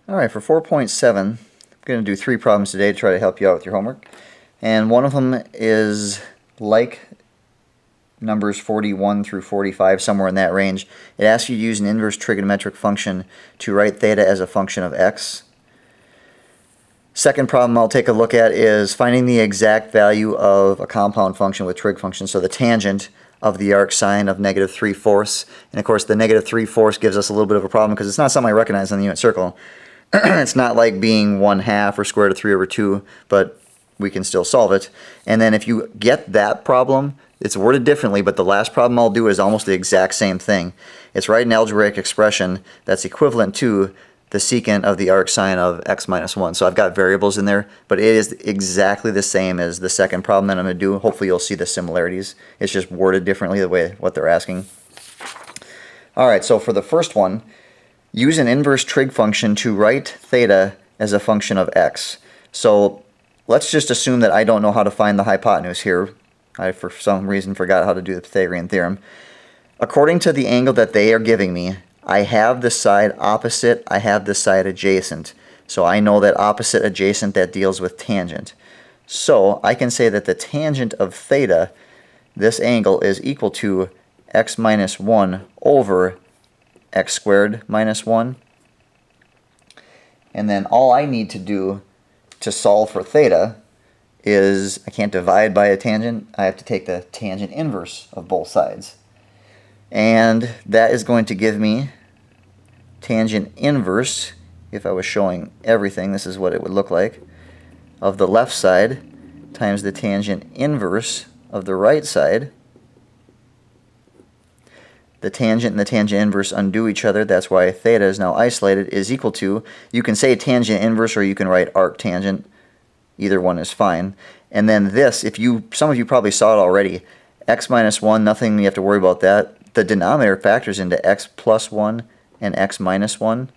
Alright, for 4.7, I'm going to do 3 problems today to try to help you out with your homework. And one of them is like numbers 41 through 45, somewhere in that range. It asks you to use an inverse trigonometric function to write theta as a function of x. Second problem I'll take a look at is finding the exact value of a compound function with trig functions, so the tangent of the arc sine of negative 3/4. And of course the negative 3/4 gives us a little bit of a problem because it's not something I recognize on the unit circle. It's not like being 1/2 or square root of 3/2, but we can still solve it. And then if you get that problem, it's worded differently, but the last problem I'll do is almost the exact same thing. It's write an algebraic expression that's equivalent to the secant of the arc sine of x minus 1. So I've got variables in there, but it is exactly the same as the second problem that I'm going to do. Hopefully you'll see the similarities. It's just worded differently the way what they're asking. Alright, so for the first one, use an inverse trig function to write theta as a function of x. So let's just assume that I don't know how to find the hypotenuse here. I, for some reason, forgot how to do the Pythagorean theorem. According to the angle that they are giving me, I have the side opposite, I have the side adjacent. So I know that opposite adjacent, that deals with tangent. So I can say that the tangent of theta, this angle, is equal to x minus 1 over x squared minus 1. And then all I need to do to solve for theta is, I can't divide by a tangent, I have to take the tangent inverse of both sides. And that is going to give me tangent inverse, if I was showing everything, this is what it would look like, of the left side times the tangent inverse of the right side. The tangent and the tangent inverse undo each other, that's why theta is now isolated, is equal to, you can say tangent inverse or you can write arctangent, either one is fine. And then this, some of you probably saw it already, x minus 1, nothing you have to worry about that. The denominator factors into x plus 1 and x minus 1.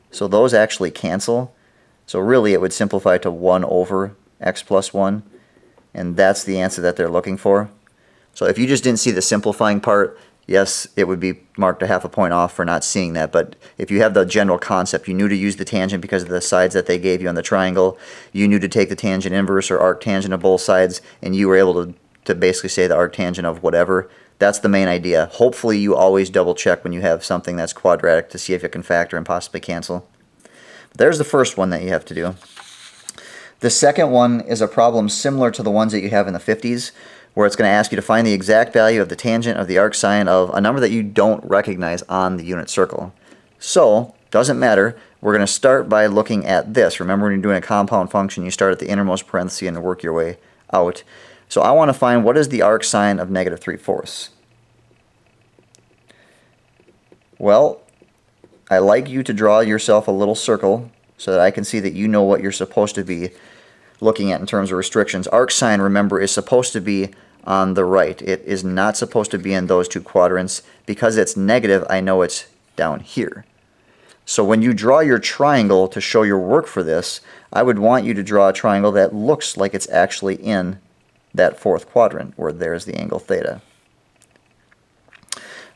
So those actually cancel. So really it would simplify to 1 over x plus 1. And that's the answer that they're looking for. So if you just didn't see the simplifying part, yes, it would be marked a half a point off for not seeing that. But if you have the general concept, you knew to use the tangent because of the sides that they gave you on the triangle, you knew to take the tangent inverse or arctangent of both sides, and you were able to basically say the arctangent of whatever. That's the main idea. Hopefully you always double check when you have something that's quadratic to see if it can factor and possibly cancel. There's the first one that you have to do. The second one is a problem similar to the ones that you have in the 50s, where it's going to ask you to find the exact value of the tangent of the arc sine of a number that you don't recognize on the unit circle. So, doesn't matter. We're going to start by looking at this. Remember, when you're doing a compound function, you start at the innermost parenthesis and work your way out. So I want to find what is the arc sine of negative 3/4. Well, I like you to draw yourself a little circle so that I can see that you know what you're supposed to be looking at in terms of restrictions. Arc sine, remember, is supposed to be on the right. It is not supposed to be in those two quadrants. Because it's negative, I know it's down here. So when you draw your triangle to show your work for this, I would want you to draw a triangle that looks like it's actually in that fourth quadrant, where there's the angle theta.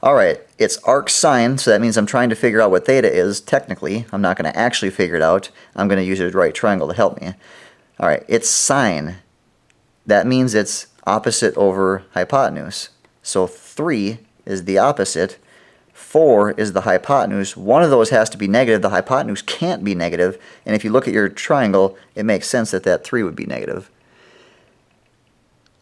Alright, it's arc sine, so that means I'm trying to figure out what theta is. Technically, I'm not going to actually figure it out. I'm going to use a right triangle to help me. Alright, it's sine. That means it's opposite over hypotenuse. So 3 is the opposite. 4 is the hypotenuse. One of those has to be negative. The hypotenuse can't be negative. And if you look at your triangle, it makes sense that that 3 would be negative.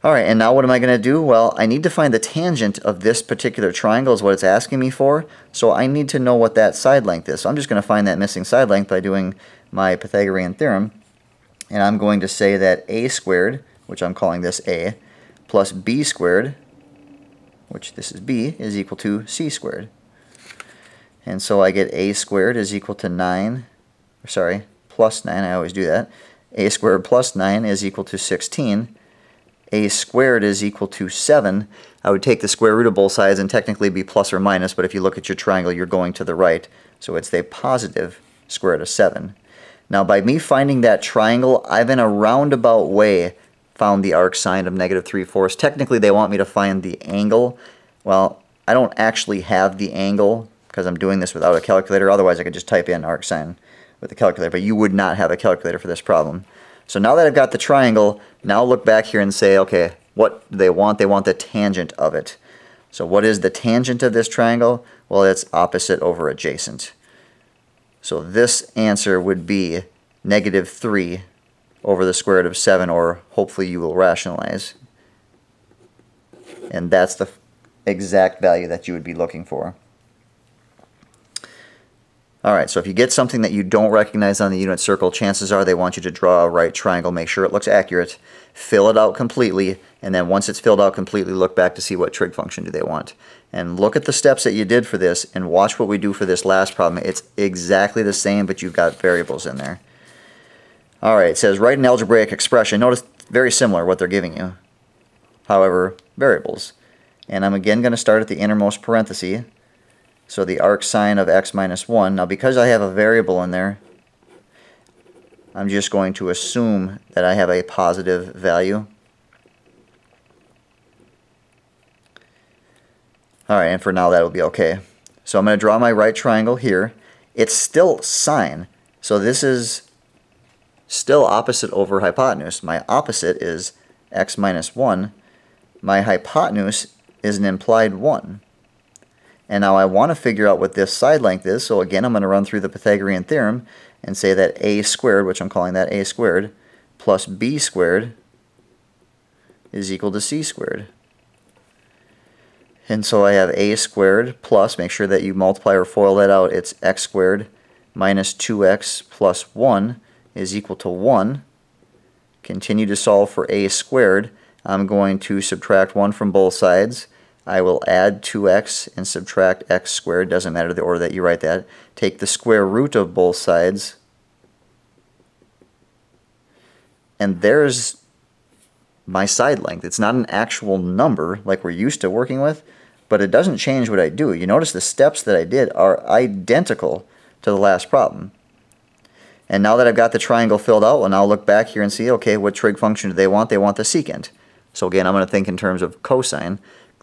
Alright, and now what am I going to do? Well, I need to find the tangent of this particular triangle is what it's asking me for. So I need to know what that side length is. So I'm just going to find that missing side length by doing my Pythagorean theorem. And I'm going to say that a squared, which I'm calling this a, plus b squared, which this is b, is equal to c squared. And so I get a squared is equal to 9, plus 9, I always do that. A squared plus 9 is equal to 16. A squared is equal to 7. I would take the square root of both sides and technically be plus or minus, but if you look at your triangle, you're going to the right. So it's the positive square root of 7. Now by me finding that triangle, I've in a roundabout way found the arc sine of negative 3/4. Technically they want me to find the angle. Well, I don't actually have the angle because I'm doing this without a calculator. Otherwise I could just type in arc sine with a calculator, but you would not have a calculator for this problem. So now that I've got the triangle, now look back here and say, okay, what do they want? They want the tangent of it. So what is the tangent of this triangle? Well, it's opposite over adjacent. So this answer would be -3 over the square root of 7, or hopefully you will rationalize. And that's the exact value that you would be looking for. Alright, so if you get something that you don't recognize on the unit circle, chances are they want you to draw a right triangle. Make sure it looks accurate, fill it out completely, and then once it's filled out completely, look back to see what trig function do they want. And look at the steps that you did for this, and watch what we do for this last problem. It's exactly the same, but you've got variables in there. Alright, it says write an algebraic expression. Notice, very similar what they're giving you. However, variables. And I'm again going to start at the innermost parenthesis. So the arc sine of x minus 1. Now because I have a variable in there, I'm just going to assume that I have a positive value. Alright, and for now that will be okay. So I'm going to draw my right triangle here. It's still sine. So this is still opposite over hypotenuse. My opposite is x minus 1. My hypotenuse is an implied 1. And now I want to figure out what this side length is, so again I'm going to run through the Pythagorean theorem and say that a squared, which I'm calling that a squared, plus b squared is equal to c squared. And so I have a squared plus, make sure that you multiply or FOIL that out, it's x squared minus 2x plus 1 is equal to 1. Continue to solve for a squared. I'm going to subtract 1 from both sides. I will add 2x and subtract x squared, doesn't matter the order that you write that. Take the square root of both sides, and there's my side length. It's not an actual number like we're used to working with, but it doesn't change what I do. You notice the steps that I did are identical to the last problem. And now that I've got the triangle filled out, well, now I'll look back here and see, okay, what trig function do they want? They want the secant. So again, I'm going to think in terms of cosine.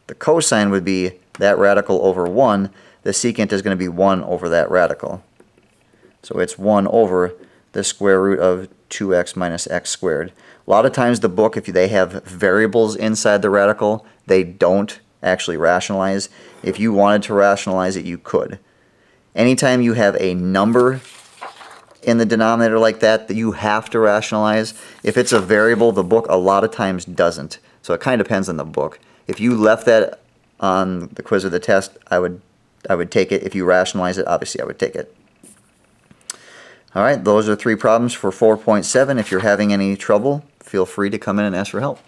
The cosine would be that radical over 1. The secant is going to be 1 over that radical. So it's 1 over the square root of 2x minus x squared. A lot of times the book, if they have variables inside the radical, they don't actually rationalize. If you wanted to rationalize it, you could. Anytime you have a number in the denominator like that you have to rationalize. If it's a variable, the book a lot of times doesn't. So it kind of depends on the book. If you left that on the quiz or the test, I would take it. If you rationalize it, obviously I would take it. Alright, those are 3 problems for 4.7. If you're having any trouble, feel free to come in and ask for help.